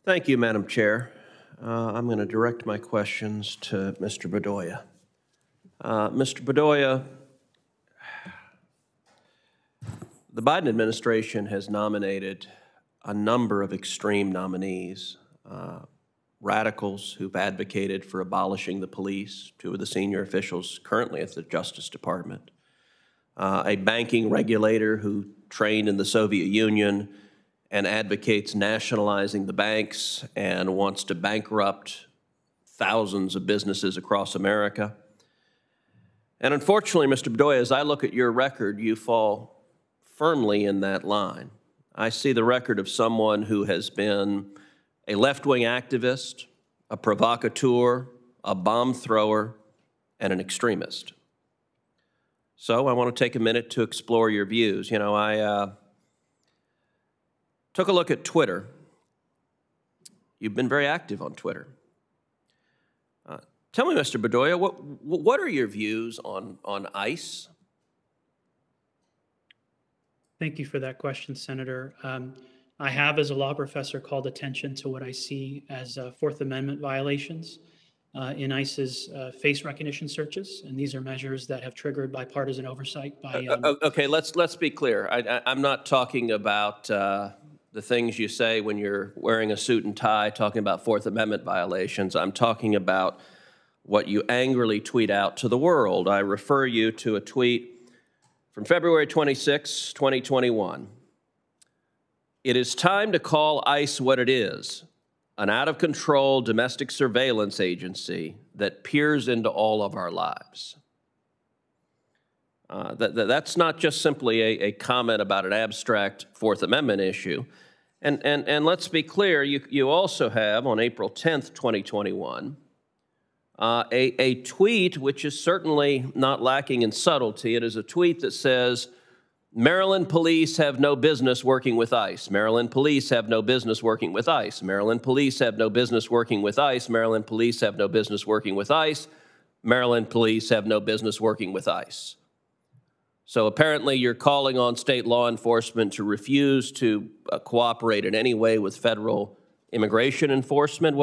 Thank you, Madam Chair. I'm going to direct my questions to Mr. Bedoya. Mr. Bedoya, the Biden administration has nominated a number of extreme nominees, radicals who've advocated for abolishing the police, two of the senior officials currently at the Justice Department, a banking regulator who trained in the Soviet Union and advocates nationalizing the banks and wants to bankrupt thousands of businesses across America. And unfortunately, Mr. Bedoya, as I look at your record, you fall firmly in that line. I see the record of someone who has been a left-wing activist, a provocateur, a bomb thrower, and an extremist. So I want to take a minute to explore your views. You know, I took a look at Twitter. You've been very active on Twitter. Tell me, Mr. Bedoya, what are your views on ICE? Thank you for that question, Senator. I have, as a law professor, called attention to what I see as Fourth Amendment violations in ICE's face recognition searches, and these are measures that have triggered bipartisan oversight by... Okay, let's be clear. I'm not talking about the things you say when you're wearing a suit and tie, talking about Fourth Amendment violations. I'm talking about what you angrily tweet out to the world. I refer you to a tweet from February 26, 2021. It is time to call ICE what it is, an out-of-control domestic surveillance agency that peers into all of our lives. That's not just simply a comment about an abstract Fourth Amendment issue. And let's be clear, you also have, on April 10th, 2021, a tweet which is certainly not lacking in subtlety. It is a tweet that says, Maryland police have no business working with ICE. Maryland police have no business working with ICE. Maryland police have no business working with ICE. Maryland police have no business working with ICE. Maryland police have no business working with ICE. So apparently you're calling on state law enforcement to refuse to cooperate in any way with federal immigration enforcement.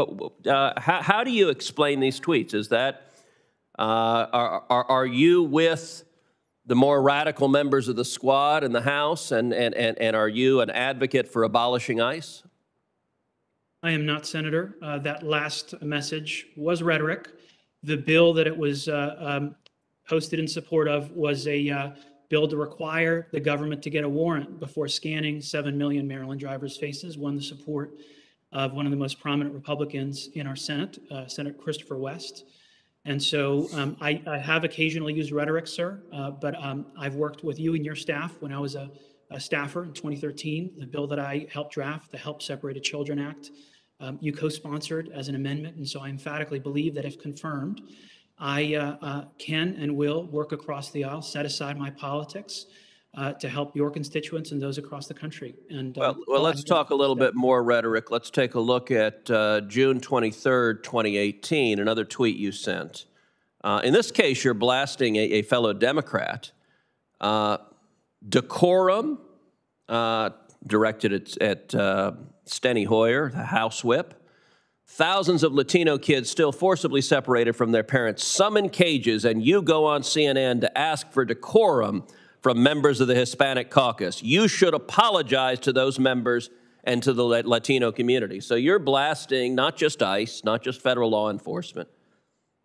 How do you explain these tweets? Is that, are you with the more radical members of the squad in the House, and are you an advocate for abolishing ICE? I am not, Senator. That last message was rhetoric. The bill that it was posted in support of was a bill to require the government to get a warrant before scanning 7 million Maryland drivers' faces, won the support of one of the most prominent Republicans in our Senate, Senator Christopher West. And so I have occasionally used rhetoric, sir, but I've worked with you and your staff when I was a staffer in 2013. The bill that I helped draft, the Help Separated Children Act, you co-sponsored as an amendment. And so I emphatically believe that if confirmed, I can and will work across the aisle, set aside my politics to help your constituents and those across the country. And well, let's talk a little bit more rhetoric. Let's take a look at June 23rd, 2018, another tweet you sent. In this case, you're blasting a fellow Democrat. Decorum, directed at Steny Hoyer, the House Whip. Thousands of Latino kids still forcibly separated from their parents, some in cages, and you go on CNN to ask for decorum from members of the Hispanic caucus. You should apologize to those members and to the Latino community. So you're blasting not just ICE, not just federal law enforcement,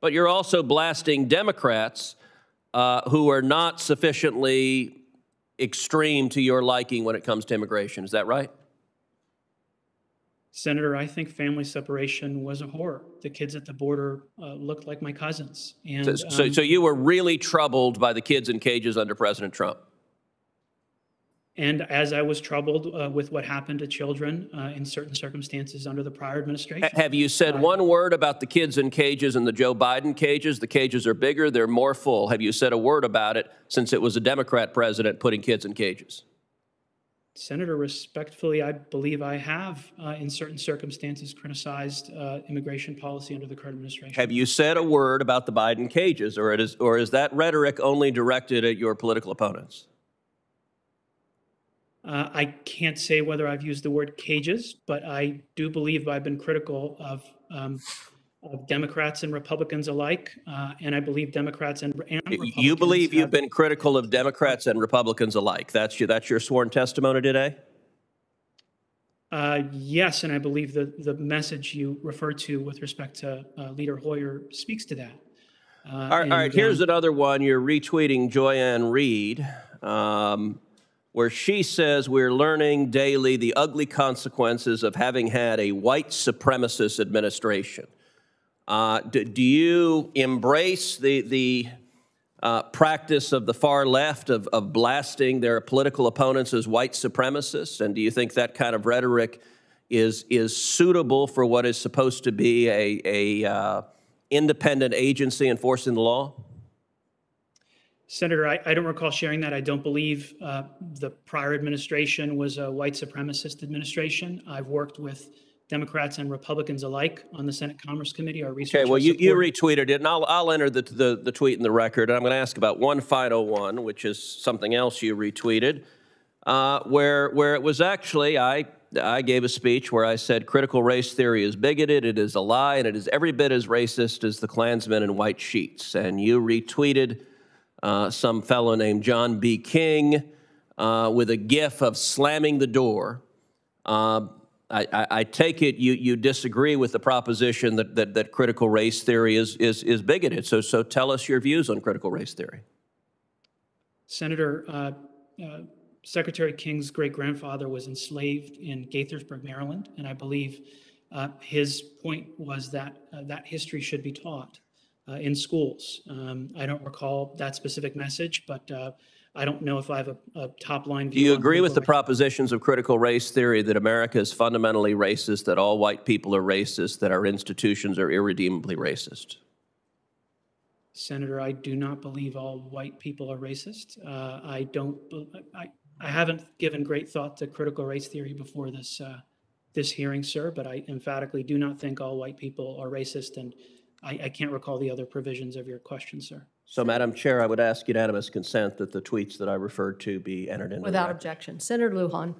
but you're also blasting Democrats who are not sufficiently extreme to your liking when it comes to immigration. Is that right? Senator, I think family separation was a horror. The kids at the border looked like my cousins. And so you were really troubled by the kids in cages under President Trump? And as I was troubled with what happened to children in certain circumstances under the prior administration. Have you said one word about the kids in cages and the Joe Biden cages? The cages are bigger, they're more full. Have you said a word about it since it was a Democrat president putting kids in cages? Senator, respectfully, I believe I have, in certain circumstances, criticized immigration policy under the current administration. Have you said a word about the Biden cages, or is that rhetoric only directed at your political opponents? I can't say whether I've used the word cages, but I do believe I've been critical of Democrats and Republicans alike, and I believe Democrats and Republicans. You believe you've been critical of Democrats and Republicans alike. That's your sworn testimony today? Yes, and I believe the message you referred to with respect to Leader Hoyer speaks to that. All right, here's another one. You're retweeting Joyanne Reed, where she says, we're learning daily the ugly consequences of having had a white supremacist administration. Do you embrace the practice of the far left of blasting their political opponents as white supremacists? And do you think that kind of rhetoric is suitable for what is supposed to be a independent agency enforcing the law? Senator, I don't recall sharing that. I don't believe the prior administration was a white supremacist administration. I've worked with Democrats and Republicans alike on the Senate Commerce Committee. Our research. Okay, well, you retweeted it, and I'll enter the tweet in the record. And I'm going to ask about one final one, which is something else you retweeted, where it was actually, I gave a speech where I said critical race theory is bigoted, it is a lie, and it is every bit as racist as the Klansmen in white sheets. And you retweeted some fellow named John B. King with a gif of slamming the door. I take it you disagree with the proposition that critical race theory is bigoted. So tell us your views on critical race theory. Senator, Secretary King's great-grandfather was enslaved in Gaithersburg, Maryland, and I believe his point was that that history should be taught in schools. I don't recall that specific message, but I don't know if I have a top-line view. Do you agree with the propositions of critical race theory that America is fundamentally racist, that all white people are racist, that our institutions are irredeemably racist? Senator, I do not believe all white people are racist. I haven't given great thought to critical race theory before this hearing, sir, but I emphatically do not think all white people are racist, and I can't recall the other provisions of your question, sir. So, Madam Chair, I would ask unanimous consent that the tweets that I referred to be entered into without objection. Senator Lujan.